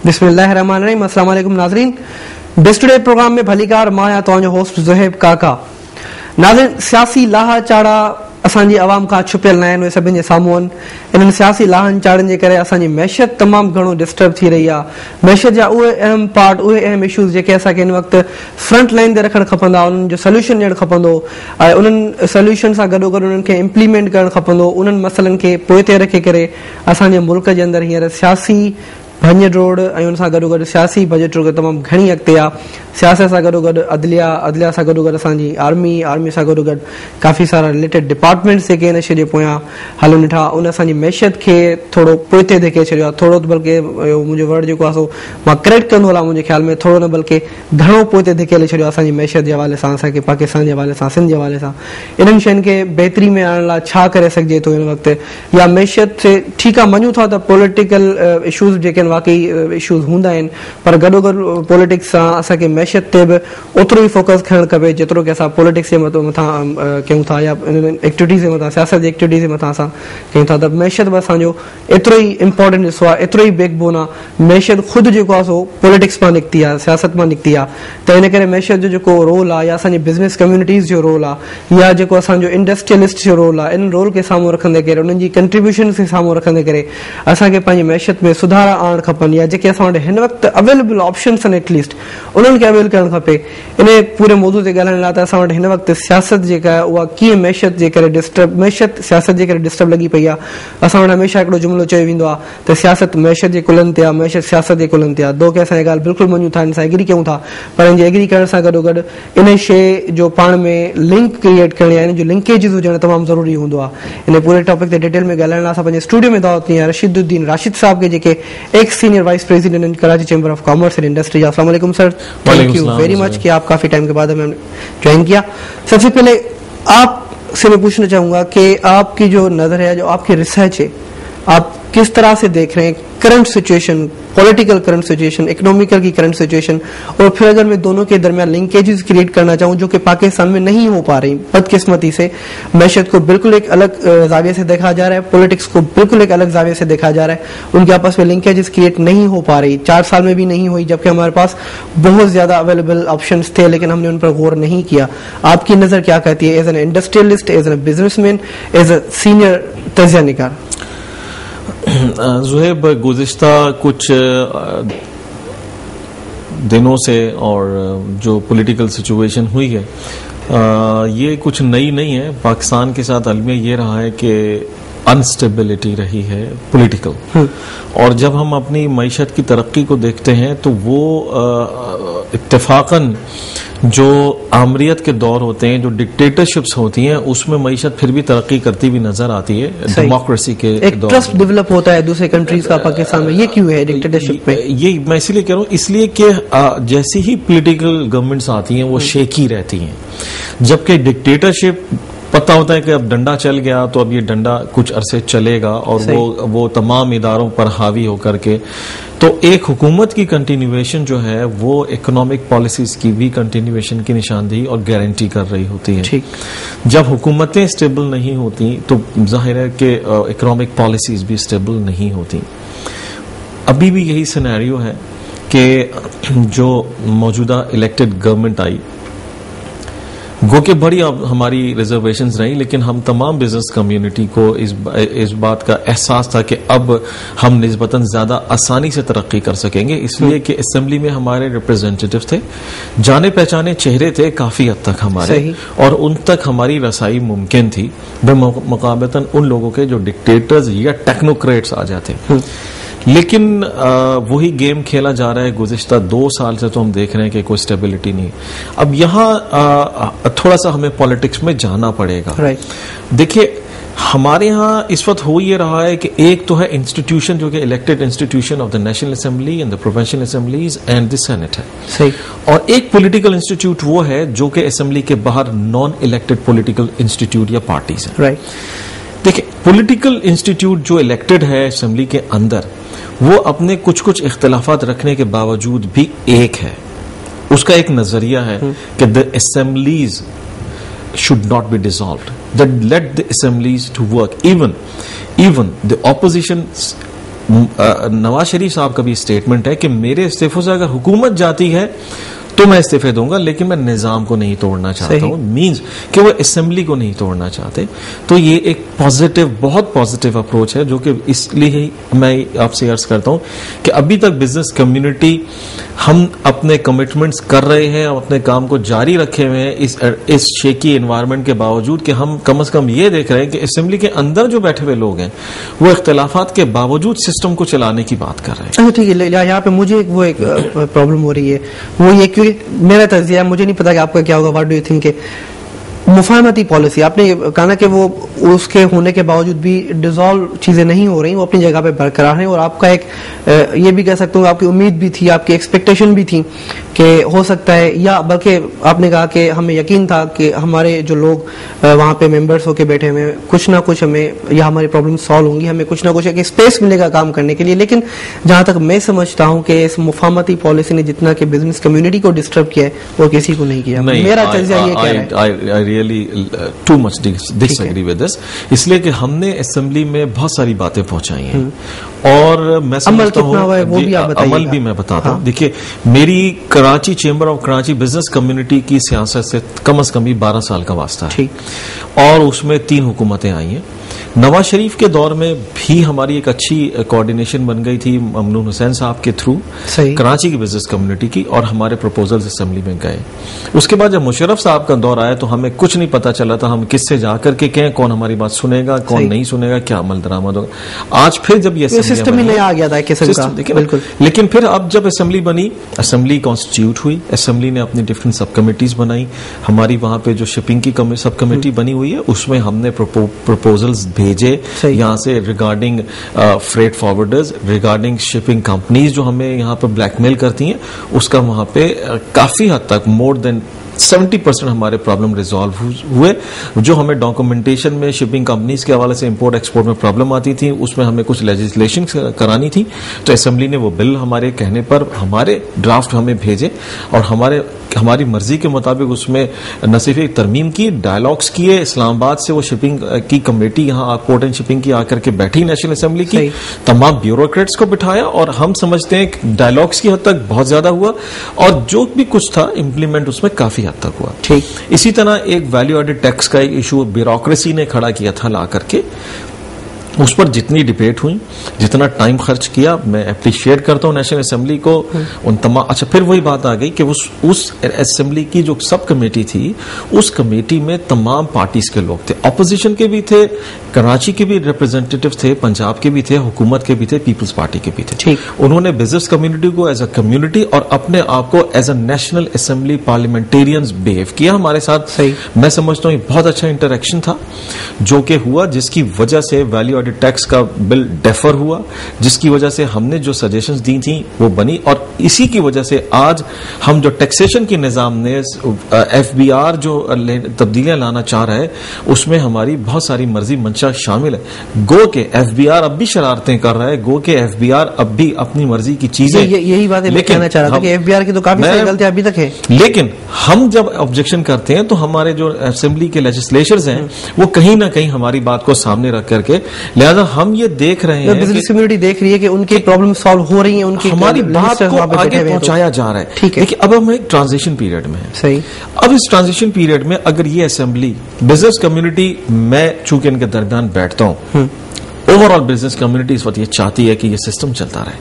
बिस्मिल्लाहिर्रहमानिर्रहीम। अस्सलाम वालेकुम नाज़रीन, डिस टुडे प्रोग्राम में भलीकार मां या तव्हांजो होस्ट ज़ुहैब काका। नाज़रीन, सियासी लाहा चाड़ा असांजी आवाम खां छुपियल न आहिनि, उहे सभिनि जे साम्हूं आहिनि। इन्हनि सियासी लाहनि चाड़नि जे करे असांजी मैशियत तमामु घणो डिस्टर्ब थी रही आहे। मैशियत जा उहे अहम पार्ट, उहे अहम इशूज़ जेके असांखे हिन वक़्तु फ्रंट लाइन ते रखणु खपंदा, उन्हनि जो सोल्यूशन ॾियणु खपंदो ऐं उन्हनि सोल्यूशन सां गॾोगॾु उन्हनि खे इम्प्लीमेंट करणु खपंदो। उन्हनि मसइलनि खे पोइ ते रखे करे असांजे मुल्क जे अंदरि हींअर सियासी भंज रोड ऐं उन सां गॾोगॾु सियासी बजट रोड तमामु घणी अॻिते आहे। सियासत सां गॾोगॾु अदलिया सां गॾोगॾु असांजी आर्मी सां गॾोगॾु काफ़ी सारा रिलेटेड डिपार्टमेंट्स जेके हिन शइ जे पोयां हलनि था, उन असांजी मैशियत खे थोरो पोइ ते धिके छॾियो आहे। थोरो बल्कि मुंहिंजो वर्ड जेको आहे सो मां करेक्ट कंदो हलां, मुंहिंजे ख़्याल में थोरो न बल्कि घणो पोइ ते धिकेले छॾियो आहे असांजी मैशियत जे हवाले सां, असांखे पाकिस्तान जे हवाले सां, सिंध जे हवाले सां। इन्हनि शयुनि खे बहितरी में आणण लाइ छा करे सघिजे थो हिन वक़्तु, या मैशियत से ठीकु आहे मञूं था त पॉलिटिकल इशूज़ जेके आहिनि वाकई इशूज़ हूंदा आहिनि, पर गॾोगॾु पॉलिटिक्स सां असांखे मैशियत ते बि ओतिरो ई फोकस करणु खपे जेतिरो की असां पॉलिटिक्स जे मथां कयूं था या एक्टिविटीज़ जे मथां, सियासत जी एक्टिविटीज़ जे मथां असां कयूं था। त मैशियत बि असांजो एतिरो ई इम्पोर्टेंट हिसो आहे, एतिरो ई बैकबोन आहे। मैशियत ख़ुदि जेको आहे सो पॉलिटिक्स मां निकिती आहे, सियासत मां निकिती आहे। त इन करे मैशियत जो जेको रोल आहे या असांजी बिज़नेस कम्युनिटीज़ जो रोल आहे या जेको असांजो इंडस्ट्रियलिस्ट जो रोल आहे, इन रोल खे साम्हूं रखंदे करे, उन्हनि जी कंट्रीब्यूशन खे साम्हूं रखंदे करे असांखे पंहिंजी मैशियत में सुधार आणणु खपनि, या जेके असां वटि हिन वक़्तु अवेलेबल ऑप्शन्स आहिनि एटलीस्ट उन्हनि खे अवेल करणु खपे। इन पूरे मौज़ू ते ॻाल्हाइण लाइ त असां वटि हिन वक़्तु सियासत जेका आहे उहा कीअं मैशियत जे करे मैशियत सियासत जे करे डिस्टर्ब लॻी पई आहे। असां वटि हमेशह हिकिड़ो जुमिलो चयो वेंदो आहे त सियासत मैशियत जे कुलनि ते आहे, मैशियत सियासत जे कुलनि ते आहे। दो के असां इहा ॻाल्हि बिल्कुलु मञूं था, हिन सां एग्री कयूं था, पर हिन जे एग्री करण सां गॾोगॾु इन शइ जो पाण में लिंक क्रिएट करणी आहे, इन जो लिंकेजिस हुजणु तमामु ज़रूरी हूंदो आहे। इन पूरे टॉपिक ते डिटेल में ॻाल्हाइण लाइ असां पंहिंजे स्टूडियो में दावत ॾिनी आहे रशीदुद्दीन राशिद साहब खे, जेके ex senior vice president in Karachi chamber of commerce and industry. अस्सलाम वालेकुम sir, thank you very much कि आप काफ़ी टाइम के बाद हमें ज्वाइन किया। सबसे पहले आपसे मैं पूछना चाहूँगा कि आपकी जो नज़र है, जो आपकी रिसर्च है, आप किस तरह से देख रहे हैं current situation, political current situation, economical की करंट सिचुएशन, और फिर अगर मैं दोनों के दरमियान लिंकेजेस क्रिएट करना चाहूँ जो कि पाकिस्तान में नहीं हो पा रही बदकिस्मती से। मैशियत को बिल्कुल एक अलग जाविये से देखा जा रहा है, पॉलिटिक्स को बिल्कुल एक अलग जाविये से देखा जा रहा है, उनके आपस में लिंकेजेस क्रिएट नहीं हो पा रही, 4 साल में भी नहीं हुई, जबकि हमारे पास बहुत ज्यादा अवेलेबल ऑप्शंस थे लेकिन हमने उन पर गौर नहीं किया। आपकी नजर क्या कहती है as an industrialist, as an businessman, as a senior तजिया निगार? ज़ुहैब, गुज़िश्ता कुछ दिनों से और जो पॉलिटिकल सिचुएशन हुई है ये कुछ नई नहीं है। पाकिस्तान के साथ अलमिया ये रहा है कि अनस्टेबिलिटी रही है पॉलिटिकल, और जब हम अपनी मईशत की तरक्की को देखते हैं तो वो इत्तेफाकन जो आमरीत के दौर होते हैं, जो डिक्टेटरशिप्स होती हैं, उसमें मईशत फिर भी तरक्की करती हुई नजर आती है। डेमोक्रेसी के एक दौर ट्रस्ट डेवलप होता है दूसरे कंट्रीज का पाकिस्तान में, ये क्यों है डिक्टेटरशिप में? ये मैं इसलिए कह रहा हूँ, इसलिए कि जैसी ही पॉलिटिकल गवर्नमेंट्स आती हैं वो शेकी रहती हैं, जबकि डिक्टेटरशिप पता होता है कि अब डंडा चल गया तो अब ये डंडा कुछ अरसे चलेगा और वो तमाम इदारों पर हावी होकर के, तो एक हुकूमत की कंटिन्यूएशन जो है वो इकोनॉमिक पॉलिसीज की भी कंटिन्यूएशन की निशानदेही और गारंटी कर रही होती है। जब हुकूमतें स्टेबल नहीं होती तो जाहिर है कि इकोनॉमिक पॉलिसीज भी स्टेबल नहीं होती। अभी भी यही सिनेरियो है कि जो मौजूदा इलेक्टेड गवर्नमेंट आई, गो के बड़ी हमारी रिजर्वेशंस रही, लेकिन हम तमाम बिजनेस कम्युनिटी को इस बात का एहसास था कि अब हम निस्बतन ज्यादा आसानी से तरक्की कर सकेंगे, इसलिए कि असेंबली में हमारे रिप्रेजेंटेटिव थे, जाने पहचाने चेहरे थे काफी हद तक हमारे, और उन तक हमारी रसाई मुमकिन थी मुकाबलतन उन लोगों के जो डिक्टेटर्स या टेक्नोक्रेट्स आ जाते। लेकिन वही गेम खेला जा रहा है गुज़िश्ता 2 साल से, तो हम देख रहे हैं कि कोई स्टेबिलिटी नहीं। अब यहाँ थोड़ा सा हमें पॉलिटिक्स में जाना पड़ेगा। देखिए, हमारे यहाँ इस वक्त हो ये रहा है कि एक तो है इंस्टीट्यूशन जो कि elected institution of the national assembly and the provincial assemblies and the senate है, सही, और एक पॉलिटिकल इंस्टीट्यूट वो है जो कि असेंबली के बाहर नॉन इलेक्टेड पॉलिटिकल इंस्टीट्यूट या पार्टीज है। देखिए, पॉलिटिकल इंस्टीट्यूट जो इलेक्टेड है असेंबली के अंदर, وہ اپنے کچھ اختلافات رکھنے کے باوجود بھی ایک ہے. اس کا ایک نظریہ ہے کہ the assemblies should not be dissolved, that let the assemblies to work. Even the opposition, Nawaz Sharif صاحب کا بھی اسٹیٹمنٹ ہے کہ میرے استعفوں سے اگر حکومت جاتی ہے تو میں استعفے دوں گا, لیکن میں نظام کو نہیں توڑنا چاہتا ہوں. مینز کہ وہ اسمبلی کو نہیں توڑنا چاہتے. تو یہ ایک پازیٹیو, بہت پازیٹیو اپروچ ہے, جو کہ اس لیے میں آپ سے عرض کرتا ہوں کہ ابھی تک بزنس کمیونٹی ہم اپنے کمٹمنٹس کر رہے ہیں, ہم اپنے کام کو جاری رکھے ہوئے ہیں اس شیکی انوائرمنٹ کے باوجود, کہ ہم کم از کم یہ دیکھ رہے ہیں کہ اسمبلی کے اندر جو بیٹھے ہوئے لوگ ہیں وہ اختلافات کے باوجود سسٹم کو چلانے کی بات کر رہے ہیں. ٹھیک ہے, یہاں پہ مجھے ایک پرابلم ہو رہی ہے, وہ یہ کہ میرا تجزیہ ہے, مجھے نہیں پتا کہ آپ کا کیا ہوگا, واٹ ڈو یو تھنک, مفاہمتی پالیسی آپ نے کہا نا کہ وہ اس کے ہونے کے باوجود بھی ڈیزالو چیزیں نہیں ہو رہی, وہ اپنی جگہ پہ برقرار ہیں, اور آپ کا ایک یہ بھی کہہ سکتا ہوں آپ کی امید بھی تھی, آپ کی ایکسپیکٹیشن بھی تھی کہ ہو سکتا ہے, یا بلکہ آپ نے کہا کہ ہمیں یقین تھا کہ ہمارے جو لوگ وہاں پہ ممبرس ہو کے بیٹھے ہوئے کچھ نہ کچھ ہمیں, یا ہماری پرابلم سالو ہوں گی, ہمیں کچھ نہ کچھ ایک اسپیس ملے گا کام کرنے کے لیے. لیکن جہاں تک میں سمجھتا ہوں کہ اس مفاہمتی پالیسی نے جتنا کہ بزنس کمیونٹی کو ڈسٹرب کیا ہے وہ کسی کو نہیں کیا. میرا تجزیہ یہ کہہ رہا ہے. really too much disagree with this, اس لیے کہ ہم نے اسمبلی میں بہت ساری باتیں پہنچائی ہیں, اور میں سمجھتا ہوں عمل بھی میں بتاتا ہوں. دیکھیے, میری Karachi chamber of Karachi business community کی سیاست سے کم از کم 12 سال کا واسطہ ہے, اور اس میں 3 حکومتیں آئی ہیں. نواز شریف کے دور میں بھی ہماری ایک اچھی کوآرڈینیشن بن گئی تھی ممنون حسین صاحب کے تھرو کراچی کی بزنس کمیونٹی کی, اور ہمارے پروپوزلز اسمبلی میں گئے. اس کے بعد جب مشرف صاحب کا دور آیا تو ہمیں کچھ نہیں پتا چلا تھا ہم کس سے جا کر کے کہیں, کون ہماری بات سنے گا, کون نہیں سنے گا, کیا عمل درآمد ہوگا. آج پھر جب یہ سسٹم ہی نیا آ گیا تھا, بالکل. لیکن پھر اب جب اسمبلی بنی, اسمبلی کانسٹیٹیوٹ ہوئی, اسمبلی نے اپنی ڈفرینٹ سب کمیٹیز بنائی. ہماری وہاں پہ جو شپنگ کی سب کمیٹی بنی ہوئی ہے, اس میں ہم نے پروپوزلز بھیجے یہاں سے regarding freight forwarders, regarding shipping companies جو ہمیں یہاں پہ بلیک میل کرتی ہیں. اس کا وہاں پہ کافی حد تک مور دین 70% ہمارے پرابلم ریزالو ہوئے. جو ہمیں ڈاکومنٹیشن میں شپنگ کمپنیز کے حوالے سے امپورٹ ایکسپورٹ میں پرابلم آتی تھی, اس میں ہمیں کچھ لیجسلیشن کرانی تھی, تو اسمبلی نے وہ بل ہمارے کہنے پر ہمارے ڈرافٹ ہمیں بھیجے, اور ہماری مرضی کے مطابق اس میں نہ صرف ایک ترمیم کی, ڈائلاگس کیے. اسلام آباد سے وہ شپنگ کی کمیٹی یہاں پورٹ اینڈ شپنگ کی آ کر کے بیٹھی نیشنل اسمبلی کی, تمام بیوروکریٹس کو بٹھایا, اور ہم سمجھتے ہیں کہ ڈائلاگس کی حد تک بہت زیادہ ہوا, اور جو بھی کچھ تھا امپلیمنٹ اس میں کافی حد تک ہوا. اسی طرح ایک ویلیو ایڈڈ ٹیکس کا ایک ایشو بیوروکریسی نے کھڑا کیا تھا لا کر کے, اس پر جتنی ڈبیٹ ہوئی, جتنا ٹائم خرچ کیا, میں اپریشیٹ کرتا ہوں نیشنل اسمبلی کو ان تمام. اچھا, پھر وہی بات آ گئی کہ اس اسمبلی کی جو سب کمیٹی تھی, اس کمیٹی میں تمام پارٹیز کے لوگ تھے, اپوزیشن کے بھی تھے, کراچی کے بھی ریپرزینٹیٹو تھے, پنجاب کے بھی تھے, حکومت کے بھی تھے, پیپلز پارٹی کے بھی تھے. انہوں نے بزنس کمیونٹی کو ایز اے کمیونٹی اور اپنے آپ کو as a national assembly parliamentarians behave کیا ہمارے ساتھ. میں سمجھتا ہوں یہ بہت اچھا انٹریکشن تھا جو کہ ہوا, جس کی وجہ سے ویلیو ایڈڈ ٹیکس کا بل ڈیفر ہوا, جس کی وجہ سے ہم نے جو سجیشنز دی تھیں وہ بنی, اور اسی کی وجہ سے آج ہم جو ٹیکسیشن کی نظام نے ایف بی آر جو تبدیلیاں لانا چاہ رہا ہے, اس میں ہماری بہت ساری مرضی منشا شامل ہے. گو کہ ایف بی آر اب بھی شرارتیں کر رہا ہے, گو کہ ایف بی آر اب بھی اپنی مرضی کی چیزیں, یہی بات میں کہنا چاہ رہا تھا کہ ایف بی آر کی تو کافی ساری غلطیاں ابھی تک ہیں. لیکن ہم جب آبجیکشن کرتے ہیں تو ہمارے جو اسمبلی کے لیجسلیشرز ہیں وہ کہیں نہ کہیں ہماری بات کو سامنے رکھ کر کے, لہذا ہم یہ دیکھ رہے ہیں, بزنس کمیونٹی دیکھ رہی ہے کہ ان کی پرابلم سالو ہو رہی ہیں, ان کی ہماری بات کو آگے پہنچایا جا رہا ہے. ٹھیک ہے, اب ہم ایک ٹرانزیشن پیریڈ میں ہیں. صحیح. اب اس ٹرانزیشن پیریڈ میں اگر یہ اسمبلی بزنس کمیونٹی, میں چونکہ ان کے درمیان بیٹھتا ہوں, اوور آل بزنس کمیونٹی اس وقت یہ چاہتی ہے کہ یہ سسٹم چلتا رہے,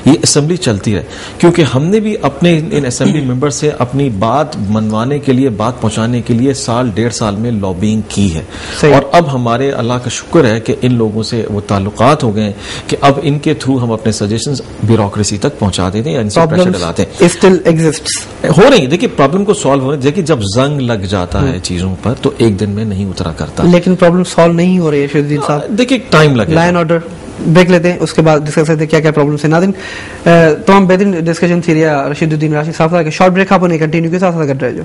یہ اسمبلی چلتی رہے, کیونکہ ہم نے بھی اپنے ان اسمبلی ممبر سے اپنی بات منوانے کے لیے, بات پہنچانے کے لیے 1.5 سال میں لابینگ کی ہے. اور اب ہمارے اللہ کا شکر ہے کہ ان لوگوں سے وہ تعلقات ہو گئے کہ اب ان کے تھرو ہم اپنے سجیشنز بیوروکریسی تک پہنچا دیتے ہیں, ان سے پریشر ڈلاتے ہیں. ہو رہی, دیکھیے پرابلم کو سالو ہونے, دیکھیے جب زنگ لگ جاتا ہے چیزوں پر تو ایک دن میں نہیں اترا کرتا, لیکن پرابلم سالو نہیں ہو رہی ہے. شہید صاحب دیکھیے ٹائم لگے, لائن آرڈر بریک لیتے ہیں, اس کے بعد ڈسکس کرتے ہیں کیا کیا پرابلمس ہیں. ناظرین, تمام بہترین ڈسکشن تھی رشید الدین راشد صاحب کا. شارٹ بریک آپ نے کنٹینیو کے ساتھ کر رہے جو